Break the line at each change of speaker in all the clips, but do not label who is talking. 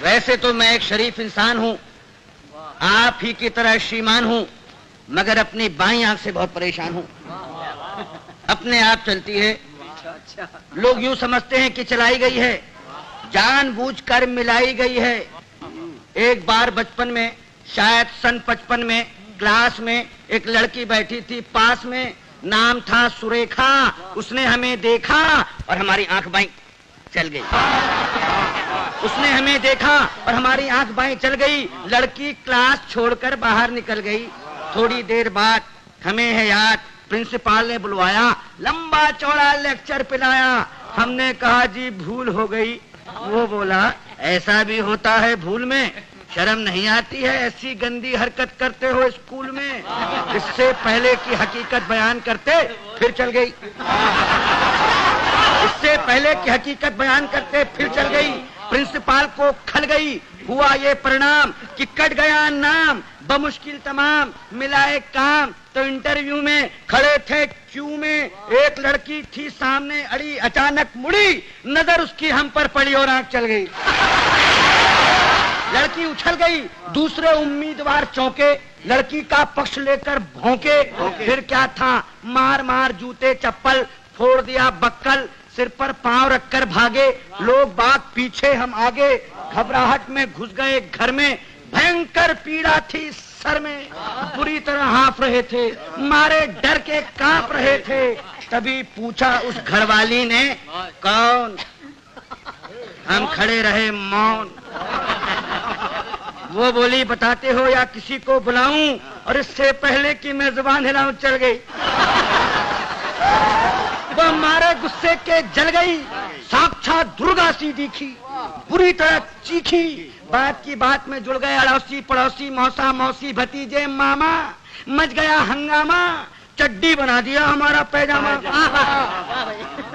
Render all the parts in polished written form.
वैसे तो मैं एक शरीफ इंसान हूँ, आप ही की तरह श्रीमान हूँ, मगर अपनी बाईं आंख से बहुत परेशान हूँ। अपने आप चलती है, लोग यूं समझते हैं कि चलाई गई है, जानबूझकर मिलाई गई है। एक बार बचपन में, शायद सन 55 में, क्लास में एक लड़की बैठी थी पास में, नाम था सुरेखा। उसने हमें देखा और हमारी आंख बाईं चल गई। उसने हमें देखा और हमारी आंख बाईं चल गई। लड़की क्लास छोड़कर बाहर निकल गई। थोड़ी देर बाद हमें है याद, प्रिंसिपल ने बुलवाया, लंबा चौड़ा लेक्चर पिलाया। हमने कहा जी भूल हो गई। वो बोला ऐसा भी होता है भूल में, शर्म नहीं आती है, ऐसी गंदी हरकत करते हो स्कूल में। इससे पहले की हकीकत बयान करते फिर चल गई। इससे पहले की हकीकत बयान करते फिर चल गई। प्रिंसिपल को खल गई। हुआ ये परिणाम कि कट गया नाम, बमुश्किल तमाम मिलाए काम। तो इंटरव्यू में खड़े थे क्यू में, एक लड़की थी सामने अड़ी, अचानक मुड़ी, नजर उसकी हम पर पड़ी और आंख चल गई। लड़की उछल गई, दूसरे उम्मीदवार चौंके, लड़की का पक्ष लेकर भौंके। फिर क्या था, मार मार जूते चप्पल, फोड़ दिया बक्कल, सिर पर पांव रखकर भागे। लोग बाग पीछे, हम आगे, घबराहट में घुस गए घर में। भयंकर पीड़ा थी सर में, बुरी तरह हाँफ रहे थे, मारे डर के कांप रहे थे। तभी पूछा उस घरवाली ने, कौन? हम खड़े रहे मौन। वो बोली बताते हो या किसी को बुलाऊं? और इससे पहले कि मैं जुबान हिलाऊं चल गई। वो मारे गुस्से के जल गई, साक्षात दुर्गा सी दिखी, बुरी तरह चीखी। बात की बात में जुड़ गए अड़ोसी पड़ोसी, मौसा मौसी भतीजे मामा। मच गया हंगामा, चड्डी बना दिया हमारा पैजामा,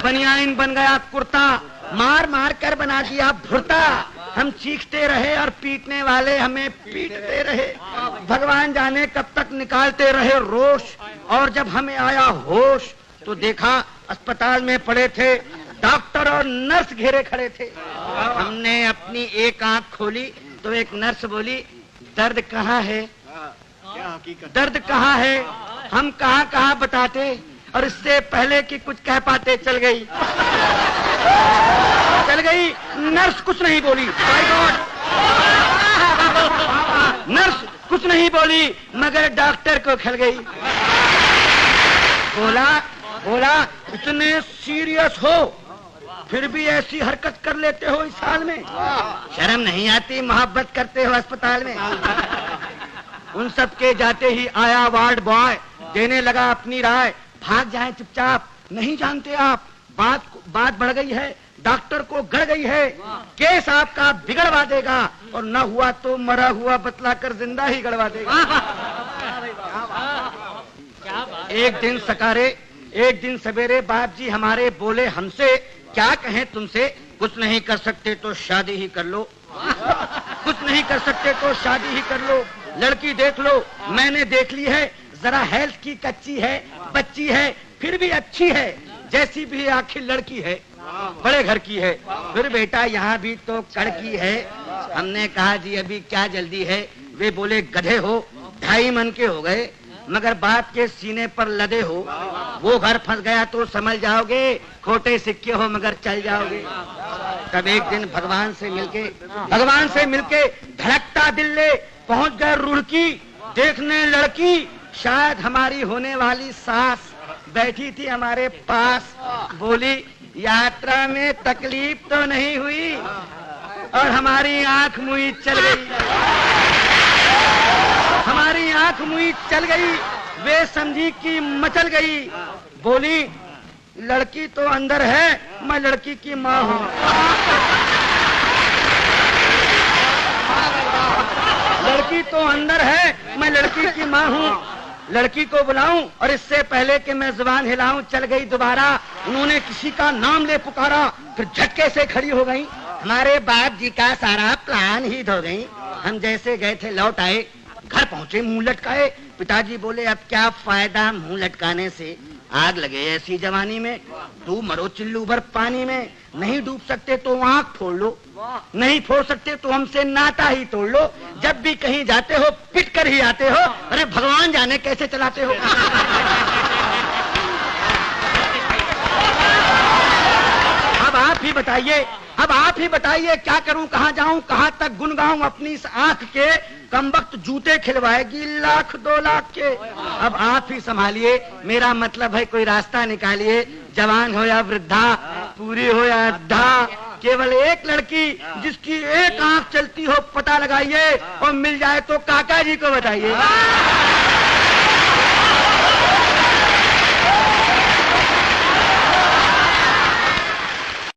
बनियाइन बन गया कुर्ता, मार मार कर बना दिया भुर्ता। हम चीखते रहे और पीटने वाले हमें पीटते रहे। भगवान जाने कब तक निकालते रहे रोष। और जब हमें आया होश तो देखा अस्पताल में पड़े थे डॉक्टर और नर्स घेरे खड़े थे। हमने अपनी एक आंख खोली तो एक नर्स बोली, दर्द कहाँ है? दर्द कहाँ है? हम कहाँ कहाँ बताते, और इससे पहले कि कुछ कह पाते चल गई। चल गई। नर्स कुछ नहीं बोली, माय गॉड। नर्स कुछ नहीं बोली, मगर डॉक्टर को खल गई। बोला इतने सीरियस हो फिर भी ऐसी हरकत कर लेते हो इस हाल में, शर्म नहीं आती? मोहब्बत करते हो अस्पताल में। उन सब के जाते ही आया वार्ड बॉय, देने लगा अपनी राय, भाग जाए चुपचाप, नहीं जानते आप बात बढ़ गई है, डॉक्टर को गड़ गई है, केस आपका बिगड़वा देगा, और न हुआ तो मरा हुआ बतलाकर जिंदा ही गड़वा देगा। एक दिन सकारे, एक दिन सवेरे बाप जी हमारे बोले हमसे, क्या कहें तुमसे, कुछ नहीं कर सकते तो शादी ही कर लो, कुछ नहीं कर सकते तो शादी ही कर लो। लड़की देख लो, मैंने देख ली है, जरा हेल्थ की कच्ची है, बच्ची है, फिर भी अच्छी है, जैसी भी आखिर लड़की है, बड़े घर की है। फिर बेटा यहाँ भी तो कड़की है। हमने कहा जी अभी क्या जल्दी है? वे बोले गधे हो, 2.5 मन के हो गए, मगर बाप के सीने पर लदे हो। वो घर फंस गया तो समझ जाओगे, खोटे सिक्के हो मगर चल जाओगे। तब एक दिन भगवान से मिलके धड़कता दिल ले पहुंच गए रुड़की, देखने लड़की, शायद हमारी होने वाली सास बैठी थी हमारे पास। बोली यात्रा में तकलीफ तो नहीं हुई? और हमारी आंख मुई चल गई, हमारी आंख मुई चल गई। वे समझी कि मचल गई। बोली लड़की तो अंदर है, मैं लड़की की माँ हूँ। लड़की तो अंदर है, मैं लड़की की माँ हूँ। लड़की को बुलाऊं और इससे पहले कि मैं जुबान हिलाऊं चल गई दोबारा। उन्होंने किसी का नाम ले पुकारा, फिर झटके से खड़ी हो गई। हमारे बाप जी का सारा प्लान ही धो गई। हम जैसे गए थे लौट आए, घर पहुंचे मुंह लटकाए। पिताजी बोले अब क्या फायदा मुंह लटकाने से, आग लगे ऐसी जवानी में, तू मरो चिल्लू भर पानी में। नहीं डूब सकते तो आंख फोड़ लो, नहीं फोड़ सकते तो हमसे नाता ही तोड़ लो। जब भी कहीं जाते हो पिट कर ही आते हो, अरे भगवान जाने कैसे चलाते हो। अब आप ही बताइए, अब आप ही बताइए, क्या करूं, कहां जाऊं, कहां तक गुन गाऊं अपनी इस आंख के। कमबख्त जूते खिलवाएगी लाख 2 लाख के। अब आप ही संभालिए, मेरा मतलब है कोई रास्ता निकालिए। जवान हो या वृद्धा, पूरी हो या अद्धा, केवल एक लड़की जिसकी एक आंख चलती हो पता लगाइए, और मिल जाए तो काका जी को बताइए।